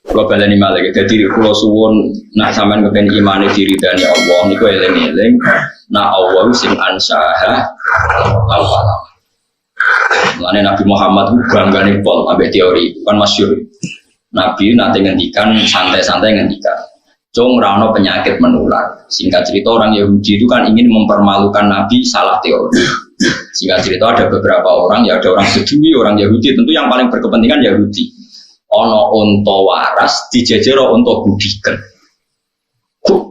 Kalau baleni malah jadi kalau suwon nak sampean kepen imane diridani Allah niku eling-eling nak Allah sing ansaha awal. Mulane Nabi Muhammad banggane pol ambek teori kan masyhur. Nabi nanti ngendikan santai-santai ngendikan. Cung rano penyakit menular. Singkat cerita orang Yahudi itu kan ingin mempermalukan Nabi salah teori. Singkat cerita ada beberapa orang ya ada orang Bedui, orang Yahudi tentu yang paling berkepentingan Yahudi. Ono unta waras dijejero unta gudiken.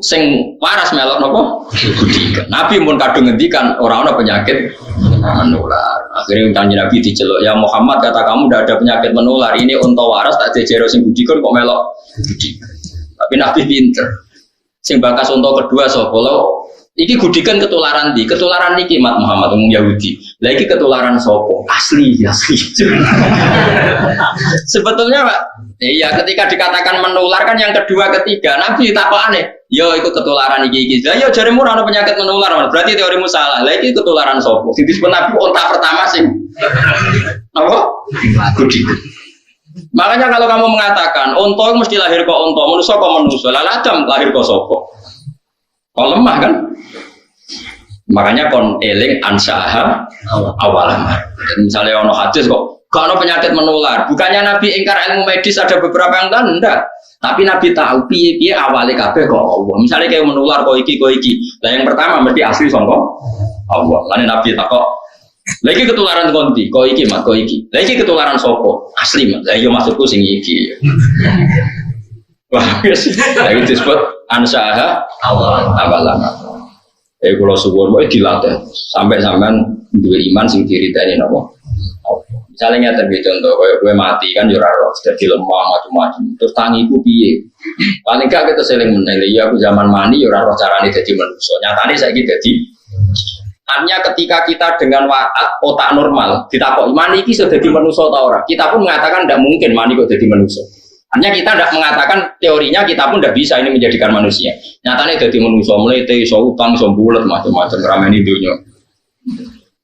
Sing waras melok napa? Gudiken. Nabi pun kadung ngendikan ora ana penyakit menular. Akhirnya kanjeng Nabi diceluk, "Ya Muhammad, kata kamu tidak ada penyakit menular. Ini unta waras tak jejero sing gudiken kok melok gudiken." Tapi Nabi pinter. Sing bakas unta kedua sapa lho? Iki gudikan ketularan di, ketularan niki Mat Muhammad umum Yahudi. Lah iki ketularan sopo? Asli. Sebetulnya Pak, iya ketika dikatakan menular kan yang kedua ketiga Nabi takokane, yo iku ketularan iki. Lah yo jaremu ora penyakit menular, berarti teorimu salah. Lah iki ketularan sopo? Sing disebut Nabi unta pertama sing apa? Gudikan. Makanya kalau kamu mengatakan unta mesti lahir kok unta, manusia kok manusia, lah Adam lahir kok sopo? Kok lemah kan? Makanya kon eling ansaha awalan. Misalnya ono hadis kok gak ono penyakit menular. Bukannya Nabi ingkar ilmu medis ada beberapa yang kan enggak. Tapi Nabi tahu piye-piye awale kabeh kok Allah. Misalnya kayak menular kok iki. Lah yang pertama mesti asli sangka Allah. Lan Nabi takok, "Lah iki ketularan konti, kok iki mak kok iki. Lah iki ketularan sapa? Asli mak. Lah iya maksudku sing iki." Wah, yes. Lah itu disebut ansaha awalan. Kalau suwon boleh dilatih sampai sampean dua iman sing diridani napa. Misalnya terbiasa contoh, gue mati kan jurah roh, jadi lemah macam-macam. Terus tangiku piye? Paling gak kita seling menilai. Ya aku zaman mani jurah roh carane jadi manusia. Nyatane saya gitu jadi. Artinya ketika kita dengan otak normal ditakok mani iki sudah jadi manusia atau ora? Kita pun mengatakan tidak mungkin mani kok jadi manusia. Hanya kita tidak mengatakan teorinya kita pun tidak bisa ini menjadikan manusia. Nyatanya jadi manusia melete, so utang, so bulat, macam-macam ramai dunia.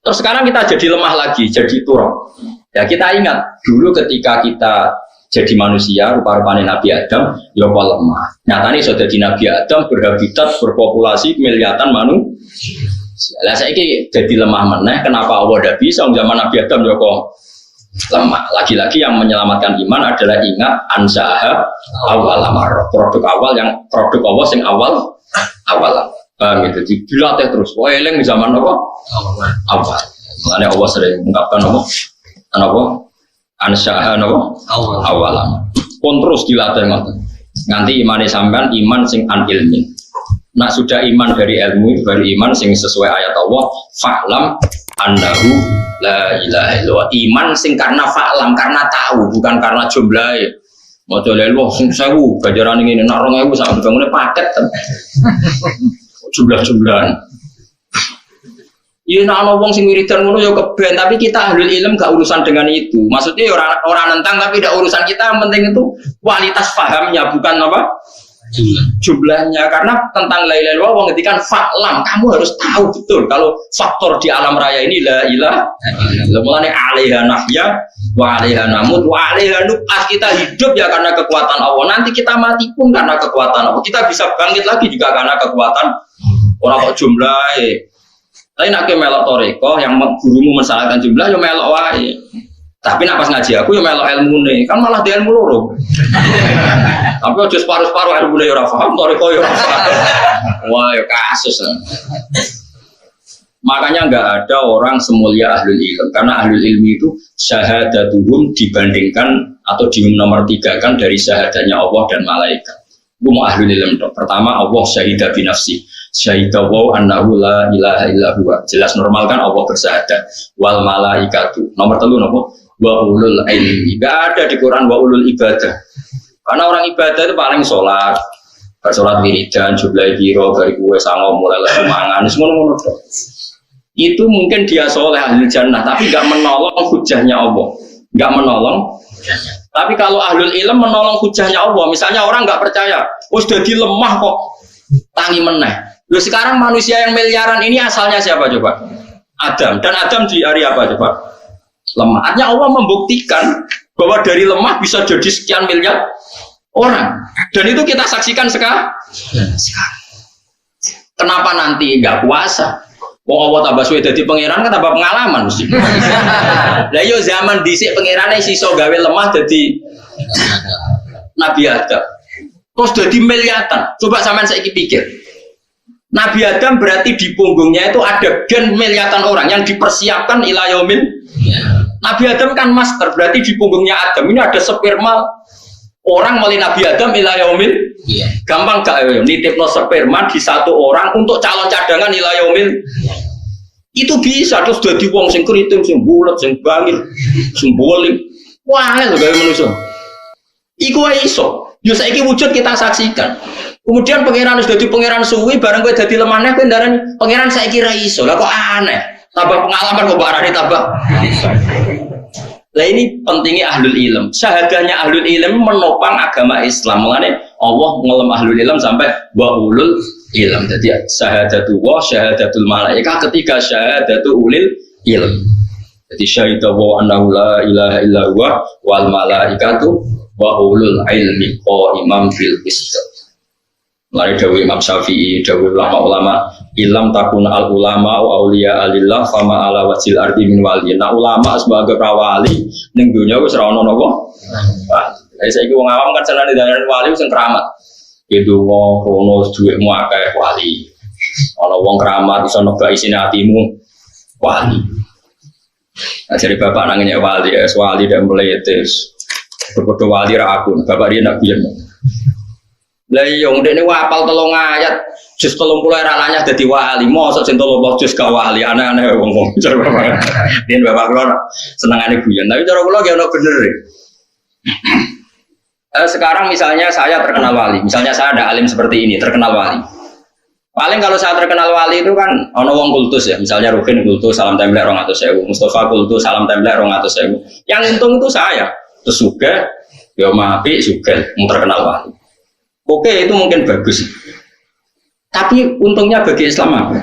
Terus sekarang kita jadi lemah lagi, jadi turun. Ya kita ingat dulu ketika kita jadi manusia, rupa-rupanya Nabi Adam, ya lemah. Nyatanya sudah jadi Nabi Adam berhabitat, berpopulasi miliaran manusia. Lah saya ini jadi lemah meneh. Kenapa Allah tidak bisa? Zaman Nabi Adam ya kok lemah. Lagi-lagi yang menyelamatkan iman adalah ingat ansaha awal amar. Produk awal yang produk Allah sing awal. Gitu. Dilatih terus. Wah, eling di zaman apa? Awal. Makanya Allah sering mengungkapkan apa? Ansaha awal amar. Pun terus dilatih nganti imane sampean iman sing an ilmin. Nah sudah iman dari ilmu baru iman sing sesuai ayat Allah. Fa'lam annahu la ilaha illallah. Iman sing karena fa'lam, karena tahu, bukan karena jumlahe. Maca lelo sing 1000 gajaran ngene nak 2000 sak bangune paket. Jumlah-jumlahan. Iya nak ana wong sing wiridan ngono ya keben, tapi kita ahlul ilm gak urusan dengan itu. Maksudnya orang nentang tapi tidak urusan kita, yang penting itu kualitas pahamnya bukan apa? Jumlahnya. Karena tentang la ilaha illallah ngetikan fa'lam, kamu harus tahu betul kalau faktor di alam raya ini la ilaha illallah. Mulane alaiha nahya wa alaiha namut wa alaiha nub'ats. Kita hidup ya karena kekuatan Allah, nanti kita mati pun karena kekuatan Allah. Kita bisa bangkit lagi juga karena kekuatan orang kok jumlahe. Tapi nak ke melok toreko yang gurumu mensalahkan jumlah ya melok wae. Tapi nak pas ngaji aku ya melok ilmu nih, kan malah dia ilmu loro. Tapi aja separuh-separuh ilmu nih ora paham, toreko ya ora paham. Wah ya kasus. Makanya enggak ada orang semulia ahlul ilm, karena ahlul ilmi itu syahadatuhum dibandingkan atau di nomor 3 kan dari syahadanya Allah dan malaikat. Itu mau ahlul ilm. Pertama Allah syahidah binafsi. Syahidah wa annahu la ilaha illa huwa. Jelas normal kan Allah bersyahadat. Wal malaikatu. Nomor 3 napa? Wa ulul ilmi. Enggak ada di Quran wa ulul ibadah. Karena orang ibadah itu paling sholat, bersolat wiridan, jumlah biro, dari kue sango mulai lagi mangan, semua. Itu mungkin dia soleh ahli jannah, tapi enggak menolong hujahnya Allah, enggak menolong. Tapi kalau ahlul ilm menolong hujahnya Allah, misalnya orang enggak percaya, sudah lemah kok, tangi meneh. Loh sekarang manusia yang miliaran ini asalnya siapa coba? Adam. Dan Adam di hari apa coba? Lemah. Artinya Allah membuktikan bahwa dari lemah bisa jadi sekian miliar orang. Dan itu kita saksikan sekarang. Kenapa nanti nggak puasa? Wong Allah tambah suwe dadi pangeran kan tambah pengalaman mesti. Lah yo zaman dhisik pangerane siso gawe lemah dadi Nabi Adam. Terus dadi miliatan. Coba sampean saiki pikir. Nabi Adam berarti di punggungnya itu ada gen miliatan orang yang dipersiapkan ila yaumil. Nabi Adam kan master, berarti di punggungnya Adam ini ada sperma orang mulai Nabi Adam ila yaumil. Gampang gak ya? Nitipno sperma di satu orang untuk calon cadangan ila yaumil. Itu bisa terus dadi wong sing kriting, sing bulet, sing bangir, sing boling. Wah, lho gawe manusa. Iku wae iso. Yo saiki wujud kita saksikan. Kemudian pangeran wis dadi pangeran suwi bareng kowe dadi lemahne kowe ndarani pangeran saiki ra iso. Lah kok aneh. Tambah pengalaman kok barane tambah. Lah ini pentingnya ahlul ilm. Syahadahnya ahlul ilm menopang agama Islam. Mulane Allah ngelem ahlul ilm sampai wa ulul ilm. Jadi syahadatu wa syahadatul malaika ketika syahadatu ulil ilm. Jadi syahidah wa annahu la ilaha illa huwa wal malaikatu wa ulul ilmi qaiman bil qist. Mulane dawuh Imam Syafi'i, dawuh ulama-ulama, ilam takun al ulama wa auliya alillah fama ala wajil ardi min wali. Nah ulama sebagai prawali ning dunya wis ora ono napa. Lah saiki wong awam kan senane darani wali sing keramat. Gitu wong rono duwekmu akeh wali. Ana wong keramat iso nebak isine atimu wali. Nah, jadi bapak nangnya wali, wali dan meletes. Berbodoh wali ra aku, bapak dia nak biyen. Lah iya ndekne apal 3 ayat jus 30 ralanya dadi wali. Mosok sing 30 jus ka wali aneh-aneh wong-wong. Cara bapak. Yen bapak kula senengane guyon. Tapi cara kula ya ono bener. Sekarang misalnya saya terkenal wali. Misalnya saya ada alim seperti ini, terkenal wali. Paling kalau saya terkenal wali itu kan ono wong kultus ya. Misalnya Rukin kultus salam templek 200.000, Mustafa kultus salam templek 200.000. Yang untung itu saya. Terus juga ya mapi juga yang terkenal wali. Oke, itu mungkin bagus. Tapi untungnya bagi Islam apa?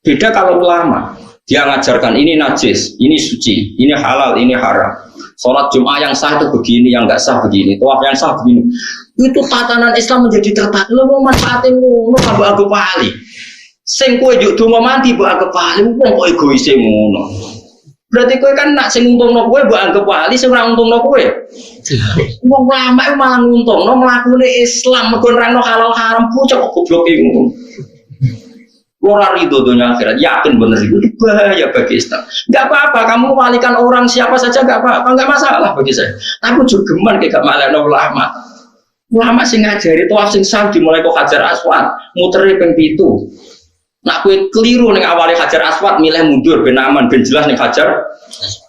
Beda kalau ulama. Dia ngajarkan ini najis, ini suci, ini halal, ini haram. Sholat Jum'ah yang sah itu begini, yang enggak sah begini. Tawaf yang sah begini. Itu tatanan Islam menjadi tertata. Lo mau manfaatin ngono kabeh aku pali. Sing kowe njuk donga mandi mbok anggap pali, wong kok egois ngono. Berarti kowe kan nak sing untungno kowe mbok anggap wali, sing ora untungno kowe. Wong ulama iku malah nguntungno mlakune Islam, mergo nerangno halal haram pucuk goblok iki ngono. Ora rido dunia akhirat, yakin bener itu bahaya bagi Islam. Enggak apa-apa, kamu walikan orang siapa saja enggak apa-apa, enggak masalah bagi saya. Tapi jogeman kayak gak malahno ulama. Ulama sing ngajari tawaf sing sah dimulai kok Hajar Aswad, muteri ping 7. Nak kowe keliru ning awale Hajar Aswad milih mundur ben aman ben jelas ning Hajar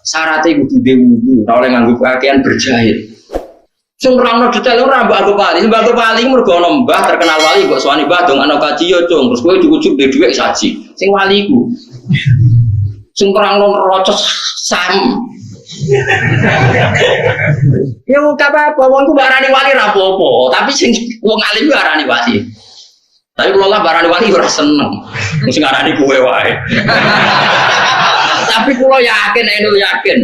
syaratnya kudu wudu, ora oleh nganggo pakaian berjahit. Sing nerangno detail ora mbok anggap wali, mbok anggap wali mergo ana mbah terkenal wali mbok suwani mbah dong ana kaji yo cung, terus kowe diujuk duwe dhuwit saji. Sing wali iku. Sing nerangno rocos sam. Ya ora apa-apa, wong ku barani wali ra apa-apa, tapi sing wong alim ku arani wali. Tapi kalau lah barani wali ora seneng. Mesti ngarani kowe wae. Tapi kulo yakin, yakin.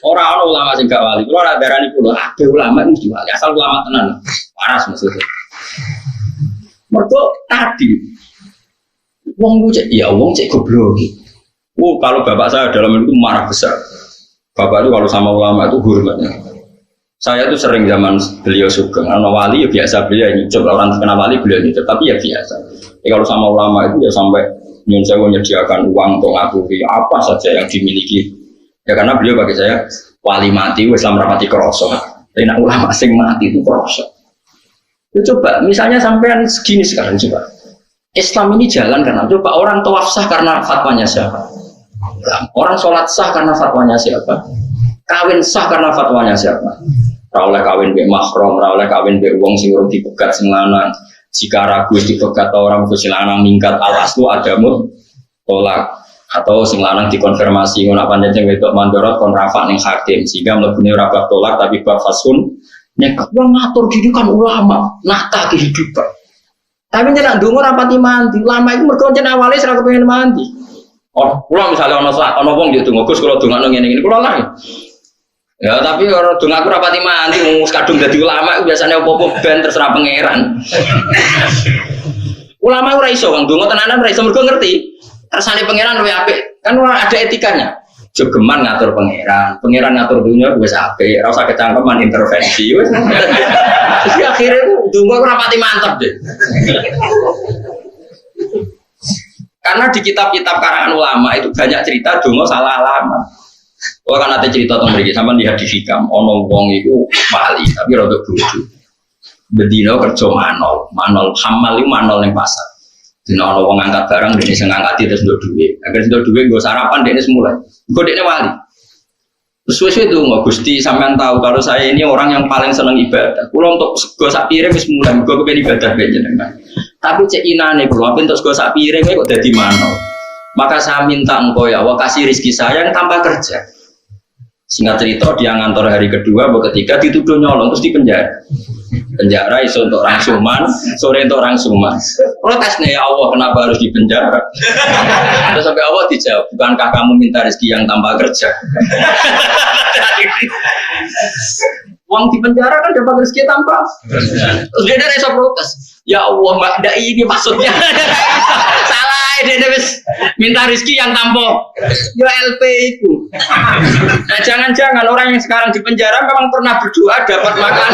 Orang ulama sing gak wali. Kulo ora darani kulo, ada ulama mesti wali. Asal ulama tenan. Waras maksudnya. Mergo tadi wong cek ya wong cek goblok. Kalau bapak saya dalam itu marah besar. Bapak itu kalau sama ulama itu hormatnya. Saya tuh sering zaman beliau sugeng, karena wali ya biasa beliau nyucup, orang terkenal wali beliau nyucup, tapi ya biasa. Kalau sama ulama itu ya sampai nyun saya menyediakan uang untuk ngakui apa saja yang dimiliki. Ya karena beliau bagi saya wali mati, Islam rapati kerosok. Tapi nak ulama sing mati itu kerosok. Ya coba, misalnya sampean segini sekarang coba. Islam ini jalan karena coba orang tawaf sah karena fatwanya siapa? Orang sholat sah karena fatwanya siapa? Kawin sah karena fatwanya siapa? Ora oleh kawin mbek mahram, ora oleh kawin mbek wong sing urung dipegat sing lanang. Jika ragu dipegat orang sing lanang minggat alas tu adamu tolak atau sing lanang dikonfirmasi ngono apa pancen wedok mandorot kon rafa ning hakim sehingga mlebune ora bab tolak tapi bab fasun nek wong ngatur gitu kan ulama nata kehidupan. Tapi nek ndonga ora pati mandi, ulama iku mergo jen awale ora kepengin mandi. Oh, kula misalnya ana wong yo donga Gus kula dongakno ngene-ngene kula lah. Ya tapi orang donga aku rapati mandi wong kadung dadi ulama biasanya opo-opo ben terserah pangeran. Ulama ora iso wong donga tenanan ora iso mergo ngerti. Kersane pangeran luwih apik. Kan ada etikanya. Jogeman ngatur pangeran ngatur dunia wis apik, ora usah kecangkeman intervensi wis. Terus akhirnya donga ora pati mantep deh. Karena di kitab-kitab karangan ulama itu banyak cerita donga salah alamat. Oh kan ada cerita tentang mereka, sama lihat di hikam, ono wong itu wali, tapi rada bodoh. Bedino kerja manol hamal itu manol yang pasar. Dino ono wong angkat barang, dia sing ngangkati terus ndok duit. Agar ndok duit gue sarapan dia semula. Gue dia wali. Terus suwe itu nggak Gusti sampean tahu kalau saya ini orang yang paling seneng ibadah. Kulo untuk sego sak piring wis mulai, gue kepen ibadah benjenengan. Tapi cek inane kulo, untuk sego sak piring kok dadi manol. Maka saya minta engkau ya Allah kasih rezeki saya yang tanpa kerja. Singkat cerita dia ngantor hari kedua, ketiga dituduh nyolong terus dipenjara. Penjara iso untuk orang suman, sore untuk orang suman. Protesnya ya Allah kenapa harus dipenjara? Terus sampai Allah dijawab, bukankah kamu minta rezeki yang tanpa kerja? Uang di penjara kan dapat rezeki tanpa. Terus dia iso protes. Ya Allah mbak, tidak ini maksudnya. Salah. Dia minta rezeki yang tanpa ya LP itu. Nah jangan-jangan orang yang sekarang di penjara memang pernah berdoa dapat makan,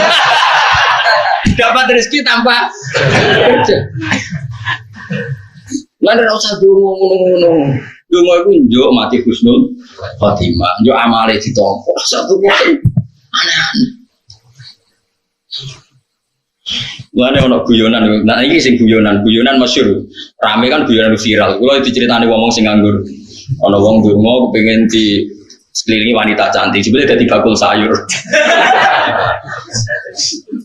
dapat rezeki tanpa kerja. Lalu tidak usah dungu-dungu. Dungu itu njuk mati husnul khotimah, njuk amale ditompo. Satu kali aneh-aneh. Mulane ono guyonan, nah iki sing guyonan masyhur. Rame kan guyonan viral. Kula diceritani wong sing nganggur. Ana wong donga kepengin di sekelilingi wanita cantik, sebetulnya dadi bakul sayur.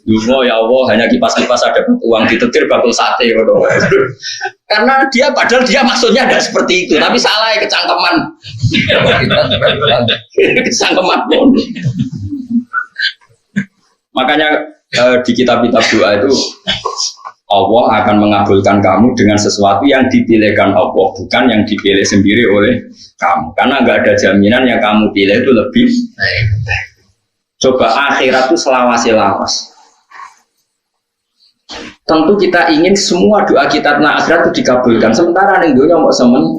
Donga ya Allah, hanya kipas-kipas ada uang ditetir bakul sate ngono. Karena dia padahal dia maksudnya ada seperti itu, tapi salah ya kecangkeman. Kecangkeman. Makanya di kitab-kitab doa itu Allah akan mengabulkan kamu dengan sesuatu yang dipilihkan Allah, bukan yang dipilih sendiri oleh kamu. Karena nggak ada jaminan yang kamu pilih itu lebih baik. Coba akhirat itu selawas-lawas. Tentu kita ingin semua doa kita tentang akhirat itu dikabulkan. Sementara nih dunia mau semen.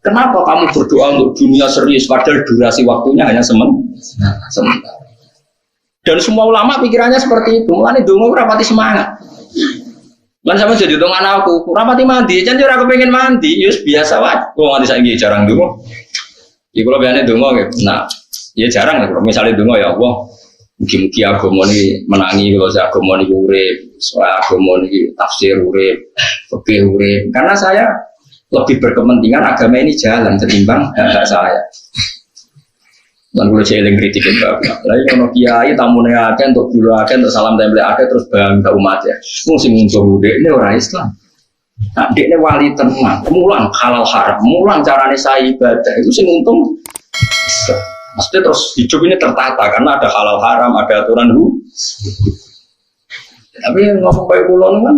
Kenapa kamu berdoa untuk dunia serius padahal durasi waktunya hanya sementara? Dan semua ulama pikirannya seperti itu. Mulane donga ora pati semangat. Lan sama jadi dongan aku, ora pati mandi, jan ora kepengin mandi, ya biasa wae. Wong nganti saiki jarang donga. Iki kula biasane donga nggih. Nah, ya jarang lah. Misalnya donga ya Allah, mugi-mugi agama ini menangi kalau saya agama ini urip, soal agama ini tafsir urip, fikih urip. Karena saya lebih berkepentingan agama ini jalan ketimbang hak saya. Dan kalau saya kritik itu, lagi kalau kiai tamunya akeh untuk gula akeh untuk salam tempel akeh terus bangga umat ya. Mungkin muncul dek ini orang Islam. Nah dek ini wali tenang, mulang halal haram, mulang carane saya ibadah itu sing untung. Maksudnya terus hidup ini tertata karena ada halal haram, ada aturan hukum. Tapi ngomong kayak kulon kan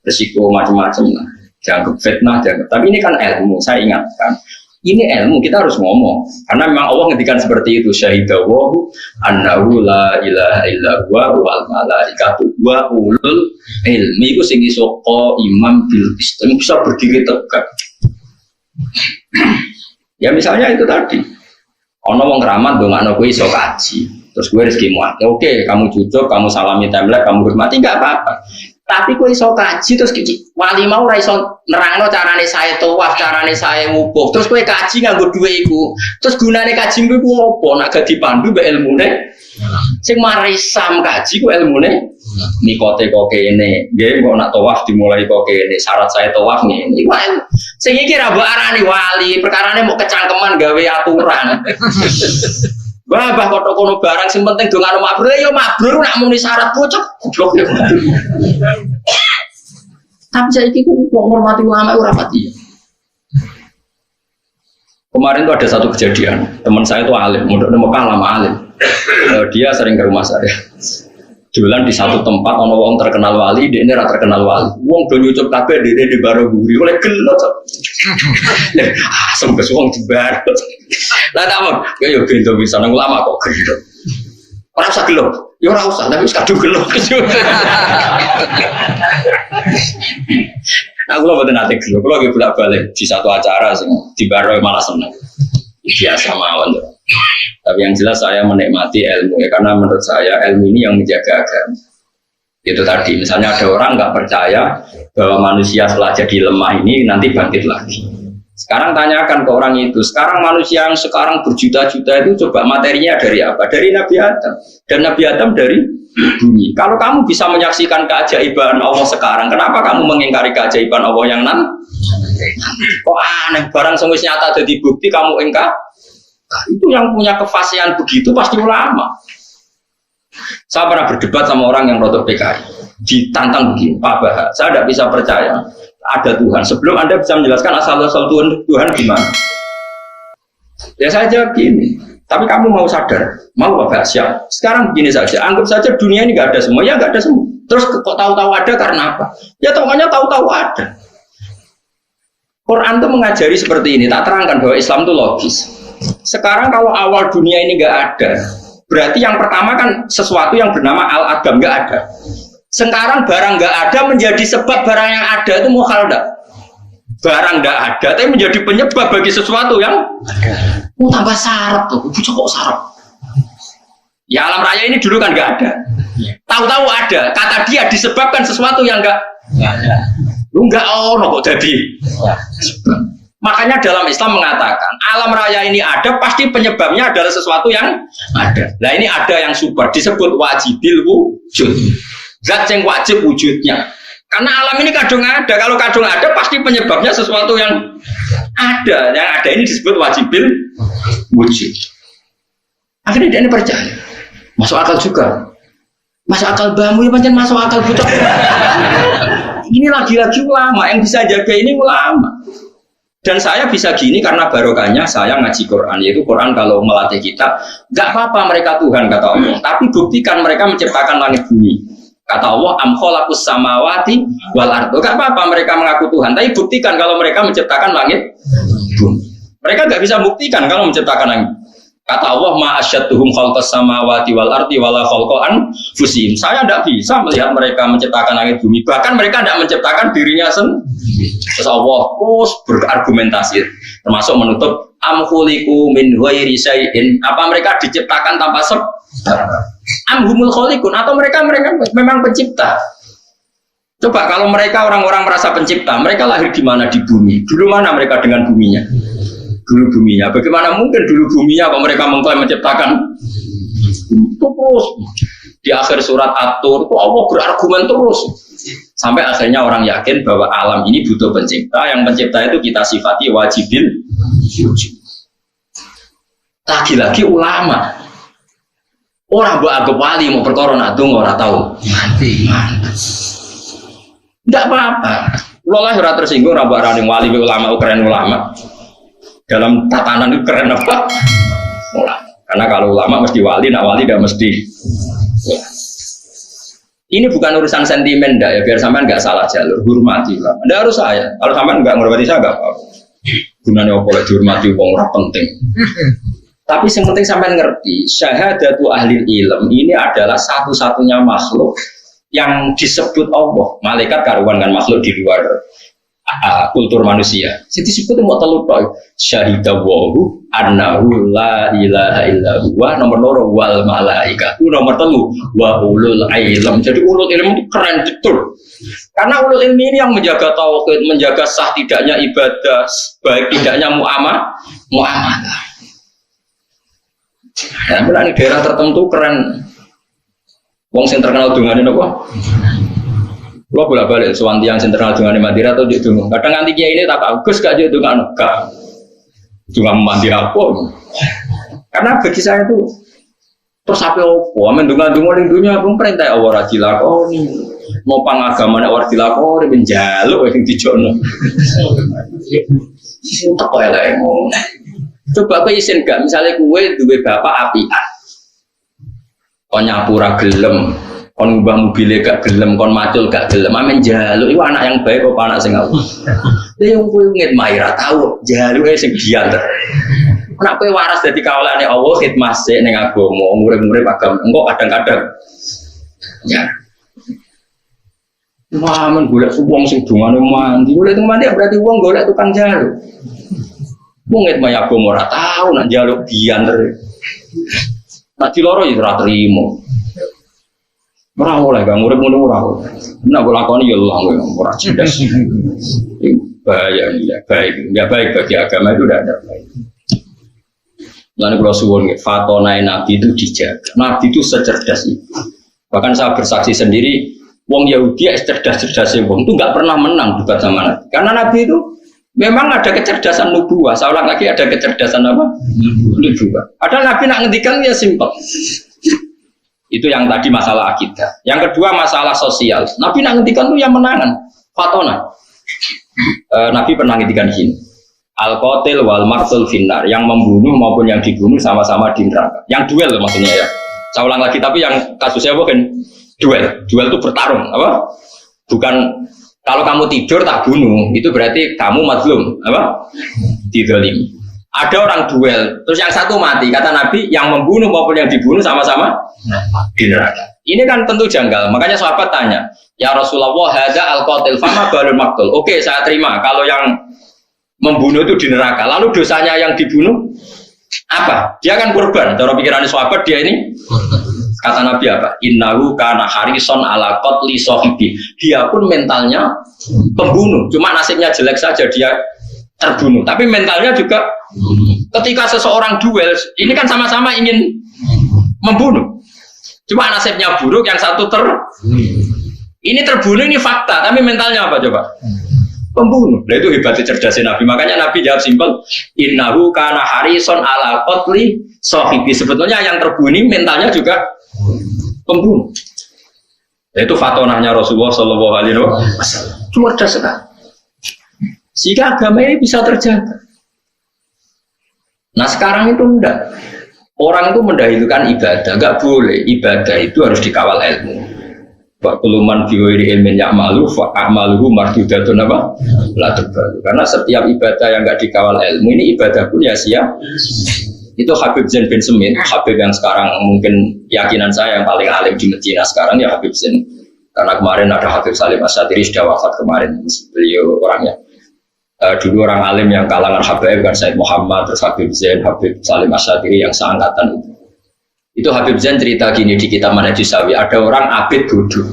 resiko macam-macam lah. Jangan fitnah, jangan. Tapi ini kan ilmu, saya ingatkan. Ini ilmu kita harus ngomong karena memang Allah ngendikan seperti itu syahidawahu annahu la ilaha illa huwa wal malaikatu wa ulul ilmi iku sing iso imam bil qist bisa berdiri tegak. Ya misalnya itu tadi ana wong keramat ndongakno kowe iso kaji terus kowe rezekimu oke kamu cucuk kamu salami template kamu hormati enggak apa-apa. Tapi kowe iso kaji terus wali mau ora iso nerangno carane saya tawaf, carane saya wukuf. Terus kowe kaji nganggo dhuwit iku. Terus gunane kaji kuwi ku opo? Nek gak dipandu mbek ilmune. Sing marisam kaji ku ilmune nikote kok kene. Nggih, kok nak tawaf dimulai kok kene. Syarat saya tawaf ngene. Iku sing iki ra mbok arani wali, perkarane mau kecangkeman gawe aturan. Bah foto kono barang sing penting dongano mabrur ya mabrur nak muni syarat bocok goblok ya. Tapi saiki kok hormati ulama ora pati. Kemarin tuh ada satu kejadian, teman saya itu alim, mondoknya Mekah lama alim. Dia sering ke rumah saya. Jualan di satu tempat ono wong terkenal wali, dia ini ra terkenal wali. Wong do nyucup kabeh dene di baro guri oleh gelo. Sembes wong di baro. Lah tak mau, ya bento bisa nang ulama kok gelo. Ora usah gelo. Ya ora usah, tapi wis kadung gelo. Nah, kalau betul nanti gelo, kalau lagi bolak-balik di satu acara sih di Baroy malah seneng. Biasa mawon. Tapi yang jelas saya menikmati ilmu ya, karena menurut saya ilmu ini yang menjaga agama. Itu tadi, misalnya ada orang nggak percaya bahwa manusia setelah jadi lemah ini nanti bangkit lagi. Sekarang tanyakan ke orang itu, sekarang manusia yang sekarang berjuta-juta itu coba materinya dari apa? Dari Nabi Adam. Dan Nabi Adam dari bumi. Kalau kamu bisa menyaksikan keajaiban Allah sekarang, kenapa kamu mengingkari keajaiban Allah yang nanti? Kok aneh, barang sungguh nyata jadi bukti kamu ingkar? Itu yang punya kefasihan begitu pasti ulama. Saya pernah berdebat sama orang yang rotok PKI, ditantang begini, Pak Bahar, saya tidak bisa percaya ada Tuhan sebelum Anda bisa menjelaskan asal-asal Tuhan gimana. Ya saya jawab gini, tapi kamu mau sadar, mau Pak Bahar, siap. Sekarang begini saja, anggap saja dunia ini nggak ada semua, ya nggak ada semua. Terus kok tahu-tahu ada karena apa? Ya tahunya tahu-tahu ada. Quran itu mengajari seperti ini, tak terangkan bahwa Islam itu logis. Sekarang kalau awal dunia ini nggak ada, berarti yang pertama kan sesuatu yang bernama al-adam nggak ada. Sekarang barang nggak ada menjadi sebab barang yang ada itu mukhal enggak? Barang nggak ada, tapi menjadi penyebab bagi sesuatu yang tambah syarat tuh, bucok kok syarat. Ya alam raya ini dulu kan nggak ada. Tahu-tahu ada, kata dia disebabkan sesuatu yang nggak ada. Lu nggak kok jadi. Makanya dalam Islam mengatakan alam raya ini ada pasti penyebabnya adalah sesuatu yang ada. Nah ini ada yang super disebut wajibil wujud. Zat yang wajib wujudnya. Karena alam ini kadung ada. Kalau kadung ada pasti penyebabnya sesuatu yang ada. Yang ada ini disebut wajibil wujud. Akhirnya dia ini percaya. Masuk akal juga. Masuk akal bambu ya macam masuk akal buta. Ini lagi-lagi ulama yang bisa jaga ini ulama. Dan saya bisa gini karena barokahnya saya ngaji Quran, yaitu Quran kalau melatih kita, nggak apa-apa mereka Tuhan kata Allah, tapi buktikan mereka menciptakan langit bumi. Kata Allah, am khalaqus samawati wal ardh. Nggak apa-apa mereka mengaku Tuhan, tapi buktikan kalau mereka menciptakan langit bumi. Mereka nggak bisa buktikan kalau menciptakan langit. Kata Allah, ma asyadduhum khalqas samawati wal ardi wala khalqa anfusihim. Saya tidak bisa melihat mereka menciptakan langit bumi. Bahkan mereka tidak menciptakan dirinya sendiri. Terus Allah terus berargumentasi, termasuk menutup am khuliqu min ghairi syai'in. Apa mereka diciptakan tanpa sebab? Am humul khaliqun, atau mereka memang pencipta? Coba kalau mereka orang-orang merasa pencipta, mereka lahir di mana? Di bumi. Dulu mana mereka dengan buminya? Dulu buminya. Bagaimana mungkin dulu buminya kalau mereka mengklaim menciptakan? Itu terus di akhir surat At-Tur itu Allah berargumen terus sampai akhirnya orang yakin bahwa alam ini butuh pencipta. Yang pencipta itu kita sifati wajibil wujud. Lagi-lagi ulama. Orang buat anggap wali mau perkara nak tunggu orang tahu mati. Tidak apa-apa. Lolah ora tersinggung ora mbok arani wali ulama keren ulama. Dalam tatanan itu keren apa? Ulama. Karena kalau ulama mesti wali, nak wali tidak mesti. Ya. Ini bukan urusan sentimen, ya biar sampean nggak salah jalur, hormati lah. Anda harus saya. Kalau sampean nggak menghormati saya nggak apa-apa. Gunanya apa lagi dihormati, wong ora penting. Tapi yang penting sampean ngerti, syahadatu ahli ilm ini adalah satu-satunya makhluk yang disebut Allah. Malaikat karuan kan makhluk di luar kultur manusia. Jadi disebut mau telur syahidawahu annahu la ilaha illa huwa, nomor loro wal malaikatu, nomor telu wa ulul ilm. Jadi ulul ilm itu keren betul. Karena ulul ilm ini yang menjaga tauhid, menjaga sah tidaknya ibadah, baik tidaknya muamalah. Ya, di daerah tertentu keren. Wong sing terkenal dungane napa? Lo bolak-balik sewanti yang terkenal dengan Madura atau di Dungu. Kadang nanti kiai ini tak bagus gak jadi dengan enggak. Cuma mandi apa? Karena bagi saya itu terus apa opo? Amen dungan-dungan dunia pun perintah Allah dilakoni. Mau pangagamane ora dilakoni menjaluk sing dijono. Entek kok elek. Coba kowe isin gak misalnya kowe duwe bapak apian. Kon nyapu ra gelem. Kon ngubah mobilnya gak gelem, kon macul gak gelem, amin jaluk, itu anak yang baik apa anak sing ngawur? Dia yang kowe nget Maira tahu jaluk sing giat. Nek kowe waras dadi kawulane Allah khidmah sik ning agama, murid-murid agama. Engko kadang-kadang ya. Wah, men golek wong sing dungane mandi. Golek mandi berarti wong golek tukang jaluk. Wong ngit maya agama ora tau nak jaluk dian terus. Tak diloro ya ora trimo. Ora oleh Kang urip ngono ora. Nek kok lakoni ya Allah ora cerdas. Bahaya ya, baik bagi agama itu tidak ada baik. Lalu kalau suwon fatonai Nabi itu dijaga. Nabi itu secerdas itu. Bahkan saya bersaksi sendiri, wong Yahudi cerdas-cerdasnya wong itu nggak pernah menang debat sama Nabi. Karena Nabi itu memang ada kecerdasan nubuwah. Saya ulang lagi ada kecerdasan apa? Nubuwah. Padahal Nabi nak ngendikan ya simpel. Itu yang tadi masalah akidah. Yang kedua masalah sosial. Nabi nak ngendikan itu yang menangan. Fatona. Nabi pernah ngendikan gini. Al-qatil wal maqtul finnar, yang membunuh maupun yang dibunuh sama-sama di neraka. Yang duel maksudnya ya. Saya ulang lagi tapi yang kasusnya bukan duel. Duel itu bertarung, apa? Bukan kalau kamu tidur tak bunuh, itu berarti kamu mazlum, apa? Dizalimi. Ada orang duel, terus yang satu mati. Kata Nabi, yang membunuh maupun yang dibunuh sama-sama di neraka. Ini kan tentu janggal. Makanya sahabat tanya, "Ya Rasulullah, hadza al-qatil fama balul maqtul." Oke, saya terima kalau yang membunuh itu di neraka. Lalu dosanya yang dibunuh apa? Dia kan korban. Cara pikirannya sahabat dia ini kata Nabi apa? Innahu kana harison ala qatli sahibi. Dia pun mentalnya pembunuh. Cuma nasibnya jelek saja dia terbunuh. Tapi mentalnya juga ketika seseorang duel, ini kan sama-sama ingin membunuh. Cuma nasibnya buruk, yang satu ini terbunuh, ini fakta. Tapi mentalnya apa coba? Pembunuh. Nah itu hebatnya cerdasnya Nabi. Makanya Nabi jawab simpel, innahu kana harison ala qatli sahibi. Sebetulnya yang terbunuh mentalnya juga pembunuh. Nah, itu fatonahnya Rasulullah Shallallahu Alaihi Wasallam. Cerdas sekali. Sehingga agama ini bisa terjaga. Nah sekarang itu enggak. Orang itu mendahulukan ibadah. Enggak boleh. Ibadah itu harus dikawal ilmu. Kuluman biwiri ilmin ya'malu fa'amaluhu mardudatun apa? La terbaru. Karena setiap ibadah yang enggak dikawal ilmu ini ibadah pun ya sia. Itu Habib Zain bin Semit, Habib yang sekarang mungkin keyakinan saya yang paling alim di Medina sekarang ya Habib Zain. Karena kemarin ada Habib Salim Asy'ari sudah wafat kemarin, beliau orangnya. Dulu orang alim yang kalangan Habaib kan Said Muhammad, terus Habib Zain, Habib Salim Asy'ari yang seangkatan itu. Itu Habib Zain cerita gini di kitab Manhajus Sawi, ada orang abid bodoh.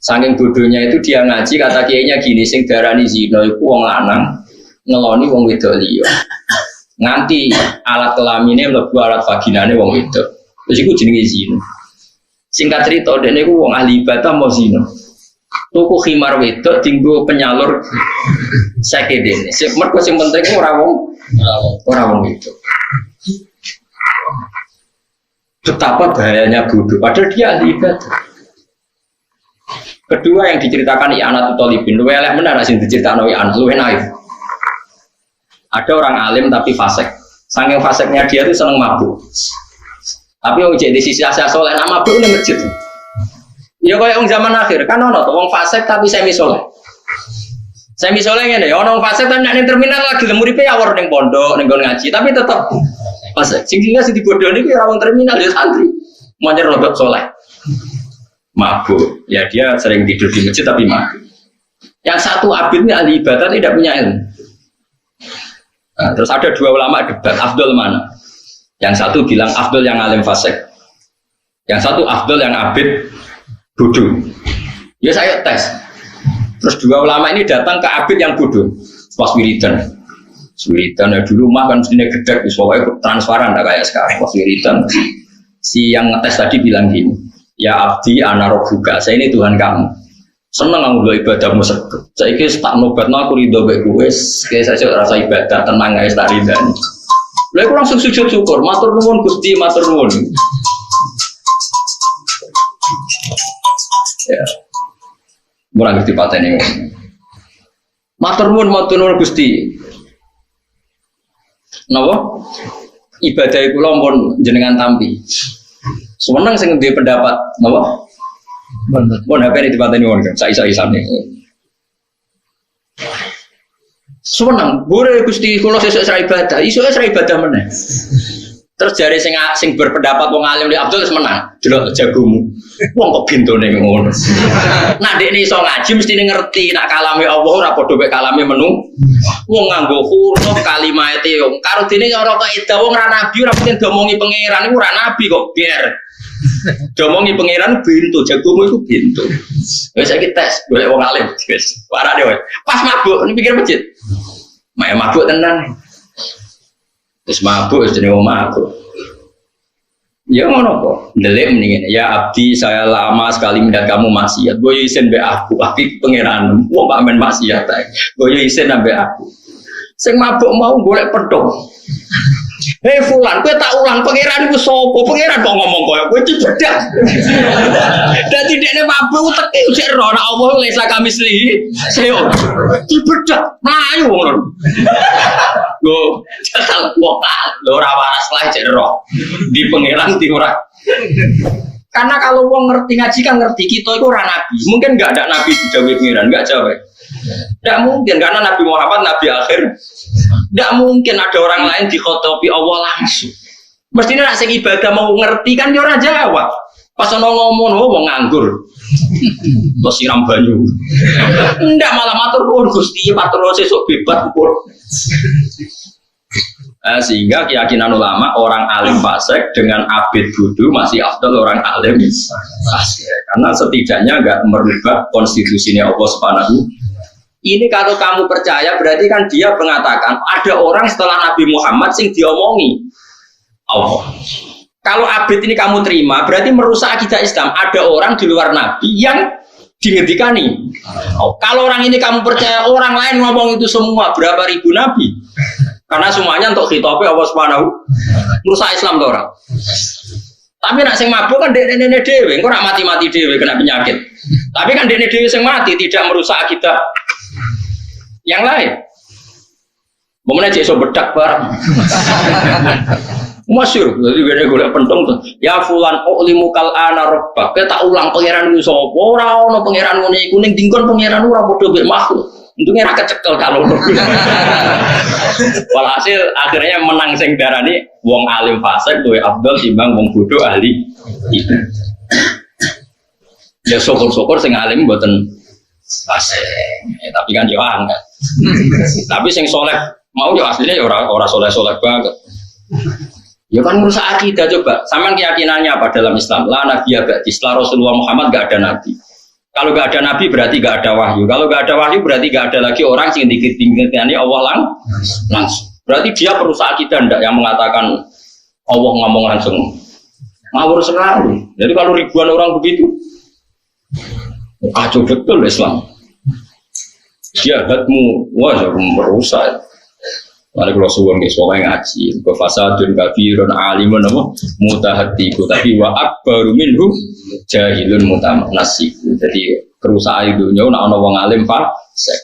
Saking bodohnya itu dia ngaji kata kiainya gini, sing darani zina iku wong lanang ngeloni wong wedok liya. Nganti alat kelamine mlebu alat vaginane wong wedok. Terus iku jenenge zina. Singkat cerita dene iku wong ahli ibadah mau zina. Tuku khimar wedok dinggo penyalur sekedene. Mergo sing penting ora wong wedok. Betapa bahayanya bodoh, padahal dia ahli ibadah. Kedua yang diceritakan I'anatul Thalibin, luwih elek menar sing diceritakan I'anah, luwih naif. Ada orang alim tapi fasik. Saking fasiknya dia itu seneng mabuk. Tapi wong jadi sisi asal soleh nama mabuk ning masjid. Ya kayak wong zaman akhir, kan ono to wong fasik tapi semi soleh. Semi soleh ngene ya, ono fasik tapi nek ning terminal lagi lemuripe ya ning pondok, ning ngaji, tapi tetap fasik. Sing digodhoni ki ora wong terminal ya santri. Moncer rodok soleh. Mabuk. Ya dia sering tidur di masjid tapi mabuk. Yang satu abid ini ahli ibadah tidak punya ilmu. Nah, terus ada dua ulama debat, afdol mana? Yang satu bilang afdol yang alim fasik. Yang satu afdol yang abid bodoh. Ya saya tes. Terus dua ulama ini datang ke abid yang bodoh. Pas wiridan. Wiridan ya dulu mah kan sini gedek, pokoknya transparan tak kayak sekarang. Pas wiridan. Si yang ngetes tadi bilang gini, ya abdi ana rabbuka, saya ini Tuhan kamu. Seneng aku ibadahmu sego. Saiki tak nobatno aku ridho mek kowe, saya rasa ibadah tenang ae tak ridani. Lha aku langsung sujud syukur, matur nuwun Gusti, matur nuwun. Ya. Murah ngerti patene. Matur nuwun Gusti. Napa? Ibadah kula pun jenengan tampi. Seneng sing duwe pendapat, napa? Bener. Mun HP dipateni wong, sak-isane. Seneng, boleh Gusti kula sesuk sira ibadah, iso sira ibadah meneh. Terus jare sing berpendapat wong alim di Abdul wis menang. Delok jagomu. Wong kok bintone ngono. Nah dekne iso ngaji mesti ngerti nek kalame Allah ora padha mek kalame menu. Wong nganggo huruf kalimate yo. Karo dene ora kaidah wong ra nabi ora mungkin domongi pangeran iku ora nabi kok biar. Domongi pangeran bintu jagomu iku bintu. Wis saiki tes golek wong alim wis. Parane wae. Pas mabuk ini pikir masjid. Mak mabuk tenan. Terus mabuk jenenge wong mabuk. Ya ngono kok. Ndelik mendingan. Ya abdi saya lama sekali melihat kamu maksiat. Gue isin be aku. Tapi pangeran. Wong pak men maksiat. Gue isin be aku. Sing mabuk mau golek pedhong. Hei fulan, kowe tak ulang pangeran iku sapa? Pangeran kok ngomong koyo kowe cedak. Dadi dekne mabuk teki sik ro nek Allah lesa kami sli. Seo. Dibedak mlayu ngono. Go jatah wong ora waras lah cek ro. Di pangeran di ora. Karena kalau wong ngerti ngaji kan ngerti kita itu ora nabi. Mungkin enggak ada nabi di dawuh pangeran, enggak jawab. Enggak mungkin karena Nabi Muhammad nabi akhir. Enggak mungkin ada orang lain dikhotobi Allah langsung. Mestinya nek sing ibadah mau ngerti kan ya ora jawab. Pas ono ngomong wong nganggur. Terus siram banyu. Enggak malah matur nuwun Gusti, matur sesuk bebas pur. Sehingga keyakinan ulama orang alim fasik dengan abid bodoh masih afdal orang alim fasik. Karena setidaknya enggak merubah konstitusinya Allah Subhanahu. Ini kalau kamu percaya berarti kan dia mengatakan ada orang setelah Nabi Muhammad sing diomongi Allah. Kalau abid ini kamu terima berarti merusak akidah Islam. Ada orang di luar Nabi yang dihentikannya. Kalau orang ini kamu percaya orang lain ngomong itu semua berapa ribu Nabi? Karena semuanya untuk khitabnya Allah Subhanahu merusak Islam tuh orang. Tapi nak sing mabuk kan dene dhewe, engko ora mati-mati dhewe kena penyakit. Tapi kan dene dhewe sing mati tidak merusak akidah yang lain. Momennya cek so bedak barang. Masyur, jadi beda golek pentung tuh. Ya fulan ulimu kal ana rabbak. Kita ulang pangeran ku sapa? Ora ono pangeran ngene iku ning dingkon pangeran ora padha mek makhluk. Untungnya ra kecekel kalau. Walhasil akhirnya menang sing darani wong alim fasik luwih afdal timbang wong bodoh ahli itu. Ya syukur-syukur sing alim mboten fasik. Tapi kan yo angkat. Tapi sing soleh mau yo aslinya ya ora soleh-soleh banget. Ya kan merusak akidah coba. Sampean keyakinannya apa dalam Islam? La nabiyya ba'di. Setelah Rasulullah Muhammad enggak ada nabi. Kalau enggak ada nabi berarti enggak ada wahyu. Kalau enggak ada wahyu berarti enggak ada lagi orang sing dikit-dikitani Allah langsung. Berarti dia perusak akidah ndak yang mengatakan Allah ngomong langsung. Ngawur sekali. Jadi kalau ribuan orang begitu kacau betul Islam. Jahatmu wah merusak. Mari kalau suwon guys, pokoknya ngaji. Kefasadun kafirun alimun apa mutahatiku. Tapi wa akbaru minhu jahilun mutamanasiku. Jadi kerusakan dunia nak ono wong alim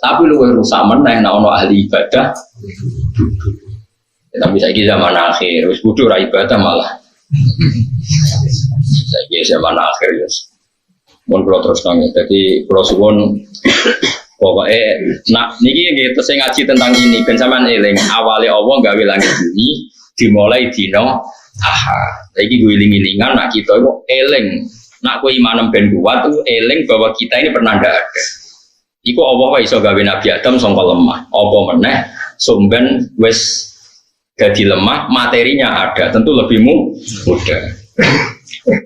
tapi luwih rusak meneh nak ono ahli ibadah. Tapi saiki zaman akhir, wis kudu ra ibadah malah. Saiki zaman akhir ya. Mun kula terus nang dadi kula suwon pokoknya, nak niki gitu saya ngaji tentang ini. Ben sampean eling awalnya Allah gawe langit bumi dimulai dino Ahad. Iki gue iling-ilingan nak kita itu eling. Nak kowe imanem ben kuat tuh eling bahwa kita ini pernah ndak ada. Iku Allah iso gawe Nabi Adam sangka lemah. Apa meneh sumben wis jadi lemah, materinya ada, tentu lebih mudah.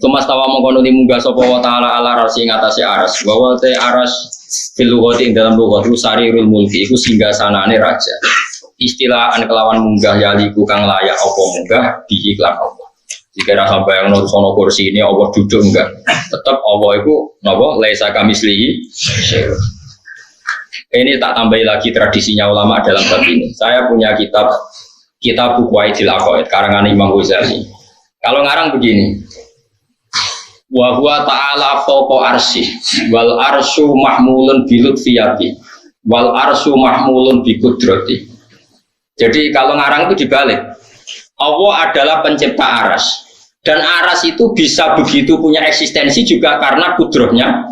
Tumas tawa mengkono munggah sapa wa taala ala rasi ngatasi aras. Bahwa te aras fil lughati dalam lughat sarirul mulki iku singgasanane raja. Istilah an kelawan munggah yaliku kang layak apa munggah di iklan Allah. Jika rasa bayang sono kursi ini Allah duduk enggak. Tetap Allah itu napa laisa kamislihi. Ini tak tambahi lagi tradisinya ulama dalam bab ini. Saya punya kitab buku Aidil Aqaid karangan Imam Ghazali. Kalau ngarang begini. Wa huwa ta'ala fawqa arsy wal arsyu mahmulun bi lutfiyati wal arsyu mahmulun bi qudrati. Jadi kalau ngarang itu dibalik. Allah adalah pencipta aras dan aras itu bisa begitu punya eksistensi juga karena kudrohnya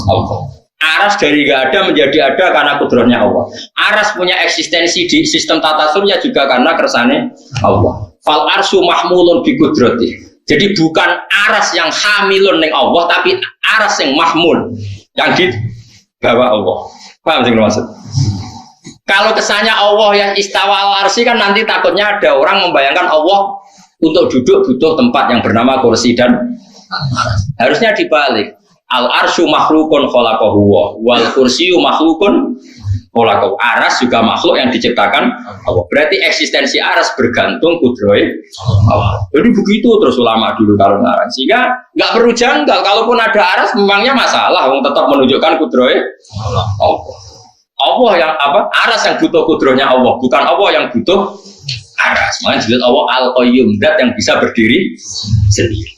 Allah. Aras dari nggak ada menjadi ada karena kudrohnya Allah. Aras punya eksistensi di sistem tata surya juga karena kersane Allah. Fal arsu mahmulun bi kudrati. Jadi bukan aras yang hamilun ning Allah, tapi aras yang mahmul yang dibawa Allah. Paham sih maksud? Kalau kesannya Allah yang istawa al-arsy kan nanti takutnya ada orang membayangkan Allah untuk duduk butuh tempat yang bernama kursi dan harusnya dibalik. Al-arsyu makhlukun khalaqahu wal kursyu makhlukun khalaqahu. Aras juga makhluk yang diciptakan Allah. Berarti eksistensi aras bergantung kudrohe Allah. Jadi begitu terus ulama dulu kalau ngarang. Sehingga nggak perlu janggal. Kalaupun ada aras memangnya masalah. Wong tetap menunjukkan kudrohe Allah. Allah yang apa? Aras yang butuh kudrohnya Allah, bukan Allah yang butuh aras. Makanya disebut Allah al-qayyum, zat yang bisa berdiri sendiri.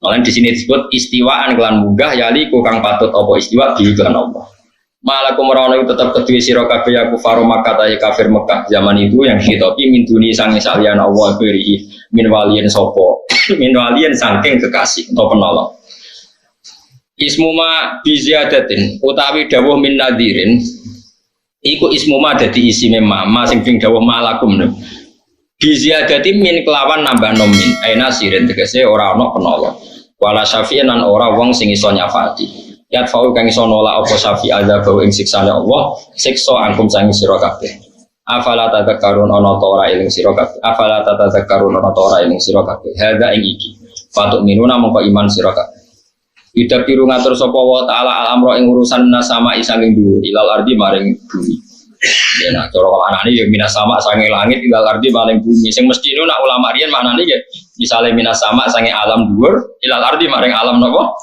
Makanya di sini disebut istiwaan kelan munggah yali kang patut apa istiwa di kelan Allah. Malakum merono tetap kedua sira kabeh ya kufar Makkah ta kafir Mekah zaman itu yang ditopi min duni sange salian Allah beri min waliyen sapa min waliyen saking kekasih atau penolong. Ismuma biziadatin utawi dawuh min nadirin iku ismuma dadi isi memma sing dawuh malakum biziadatin min kelawan nambah nomin aina sirin tegese ora ana penolong wala syafi'an lan ora wong sing iso nyafati yat fau kang iso nolak apa syafi ada bau ing siksane Allah siksa angkum sangi sira kabeh afala tadzakarun ana ta ora eling sira kabeh afala tadzakarun ana ta ora eling sira kabeh hadza ing iki patuk minuna mongko iman sira kabeh ida piru ngatur sapa wa taala al-amra ing urusan nasama isanging dhuwur ilal ardi maring bumi. Ya nah cara maknane ya minas sama sange langit ilal ardi maring bumi. Sing mesti nu nak ulama riyen maknane ya misale minas sama sange alam dhuwur ilal ardi maring alam napa?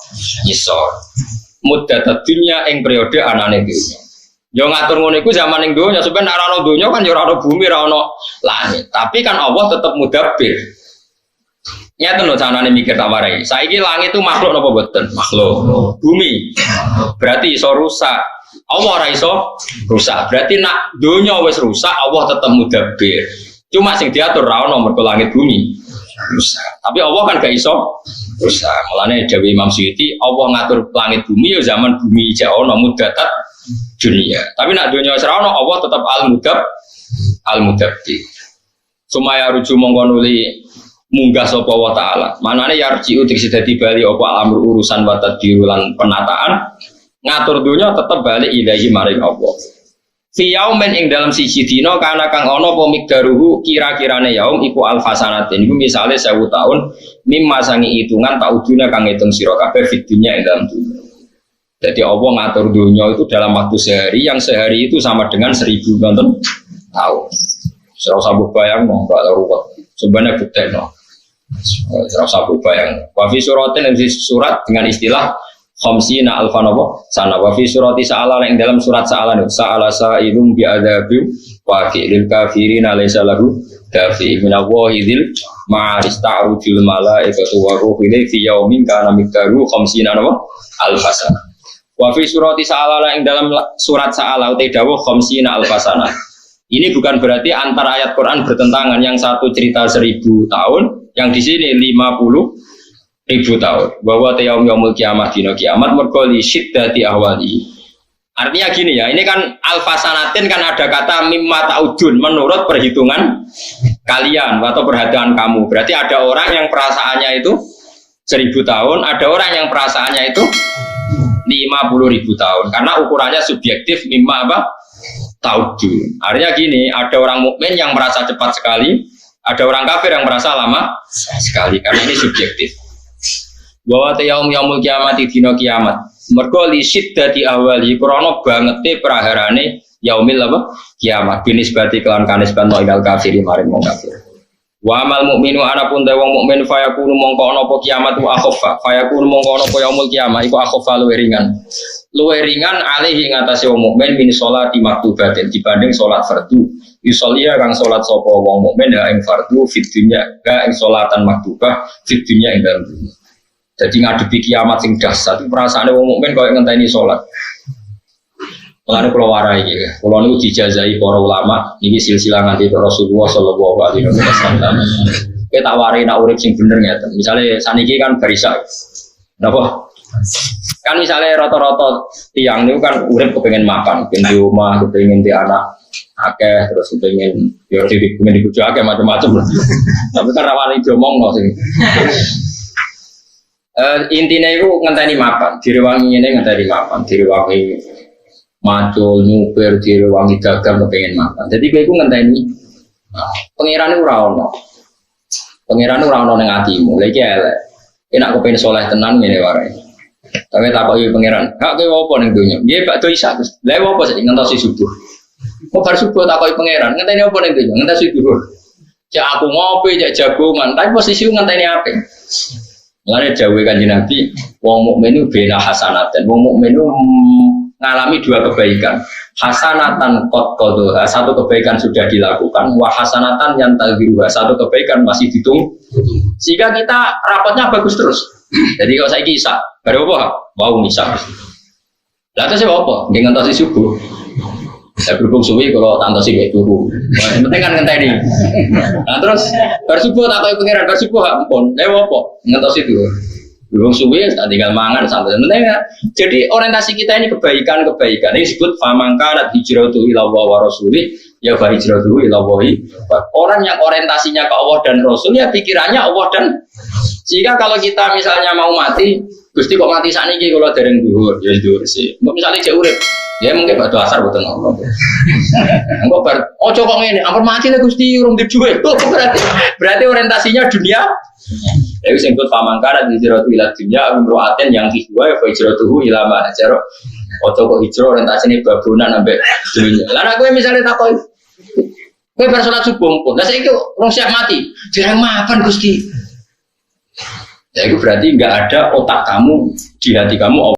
Isor. Muddat dunya ing periode anane dunya. Ya ngatur ngono iku zaman ning donya sampeyan nek ora ana donya kan ya ora ana bumi ora ana langit. Tapi kan Allah tetap mudabbir. Nyata loh canane mikir tak warai. Saiki langit itu makhluk apa boten? Makhluk. Bumi. Berarti iso rusak. Allah ora iso rusak. Berarti nak donya wis rusak, Allah tetap mudabbir. Cuma sing diatur ra ono mergo langit bumi rusak. Tapi Allah kan gak iso rusak. Mulane dawuh Imam Suyuti, Allah ngatur langit bumi ya zaman bumi jek ono muddatat dunia. Tapi nak donya wis ra ono, Allah tetap al-mudabbir. Sumaya ruju mongko nuli munggah sapa wa taala. Manane yarji'u diksi dadi bali apa alamur urusan wa tadbiru lan penataan ngatur dunya tetep balik ilahi maring Allah. Fi yaumin ing dalam siji dina kana kang ana apa mikdaruhu kira-kirane yaum iku alfasanatin. Iku misale 1000 tahun mimma sangi hitungan tauduna kang ngitung sira kabeh fid dunya ing dalam dunya. Jadi Allah ngatur dunya itu dalam waktu sehari yang sehari itu sama dengan 1000 tahun. Ora usah bayang no, gak ruwet. Sebenarnya buktekno. Rasa bayang. Wa fi suratin surat dengan istilah khamsina alfan sana wa fi surati sa'ala yang dalam surat sa'ala sa'ilum bi adzabi wa lil kafirin alaysa lahu dafi min Allahi dzil ma'aris ta'rujul malaikatu wa ruhu fi yaumin kana miqdaru khamsina alfasana. Wa fi surati sa'ala yang dalam surat sa'ala utai dawuh khamsina alfasana. Ini bukan berarti antara ayat Quran bertentangan, yang satu cerita 1000 tahun, yang di sini 50.000 tahun. Bahwa yaumul kiamat dino kiamat mergo li syiddati ahwali. Artinya gini ya, ini kan alfasanatin kan ada kata mimma ta'udun menurut perhitungan kalian atau perhatian kamu. Berarti ada orang yang perasaannya itu 1000 tahun, ada orang yang perasaannya itu 50.000 tahun. Karena ukurannya subjektif mimma apa? Taudun. Artinya gini, ada orang mukmin yang merasa cepat sekali, ada orang kafir yang merasa lama sekali, karena ini subjektif. Bahwa yaumul kiamat dino kiamat. Mergo li syiddati awali krana bangete praharane yaumil apa? Kiamat. Binisbati kelan kanisban ilal kafir maring wong kafir. Wa amal mukminu ana pun te wong mukmin fayakunu mongko ana apa kiamat wa akhafa. Fayakunu mongko ana apa yaumul kiamat iku akhafa luwih ringan. Luwih ringan alaihi ngatasi wong mukmin min sholati maktubatin dibanding salat fardu. Yusollia kang salat sapa wong mukmin ya ing fardu fid dunya ga ing salatan maktubah fid dunya ing dalem dunya. Dadi ngadepi kiamat sing dahsyat perasaane wong mukmin koyo ngenteni salat. Mulane kula warai iki. Kula niku dijazai para ulama niki silsilah nganti Rasulullah sallallahu alaihi wasallam. Kita tak warai nak urip sing bener ngeten. Misale saniki kan barisa. Napa? Kan misalnya rata-rata tiang itu kan urip kepengen makan, kepengen di rumah, kepengen di anak akeh, terus kepengen ya kepengen di bojo akeh macam-macam. Tapi kan rawan diomong no sing. Intinya itu ngenteni makan, direwangi ini ngenteni makan, direwangi macul, nyupir, direwangi dagang kepengen makan. Jadi kayak itu ngenteni pengiran itu rawon. Pengiran itu rawon yang hatimu, lagi elek. Ini aku pengen soleh tenan ini warai. Tapi tak kau pangeran, hak kau apa nih dunia? Dia pak tuh isa, lewa apa sih? Ngantos subuh. Mau bar subuh tak kau pangeran, ngenteni apa nih dunia? Ngantos subuh. Cak aku ngopi, cak jagungan, tapi posisi ngenteni apa? Mengenai jauh kanjeng Nabi, wong mukmin itu bela hasanatan, wong mukmin itu mengalami dua kebaikan. Hasanatan qad qadha, satu kebaikan sudah dilakukan, wa hasanatan yang tadhiruha, satu kebaikan masih ditunggu. Sehingga kita rapatnya bagus terus. Jadi kalau saya kisah, baru apa? Mau misah. Lalu saya apa? Dengan tasi subuh. Saya berhubung suwi kalau tantosi kayak turu. Yang penting kan ngenteni. Nah terus bersubuh tak kau pengiran bersubuh ampun. Lewo apa? Ngentosi itu. Berhubung suwi tak tinggal mangan sampai penting. Jadi orientasi kita ini kebaikan-kebaikan. Ini disebut famangkarat hijratu ila Allah wa rasulih ya fa hijratu ila Allah. Orang yang orientasinya ke Allah dan Rasul ya pikirannya Allah dan sehingga kalau kita misalnya mau mati, Gusti kok mati sakniki kalau dereng dhuwur, ya dhuwur sih. Mbok misale jek urip, ya mungkin batu asar boten Allah. Engko bar ojo kok ngene, ampun mati lho Gusti urung dijuwe. Berarti orientasinya dunia. Ya wis engko pamangkaran hijratu ila dunya umroaten yang kedua ya hijratuhu ila ma jaro. Ojo kok hijrah orientasine babonan ambek dunya. Lah nek kowe misale takoi kowe bar salat subuh pun. Lah saiki urung siap mati. Dereng mapan Gusti. Ya itu berarti enggak ada otak kamu di hati kamu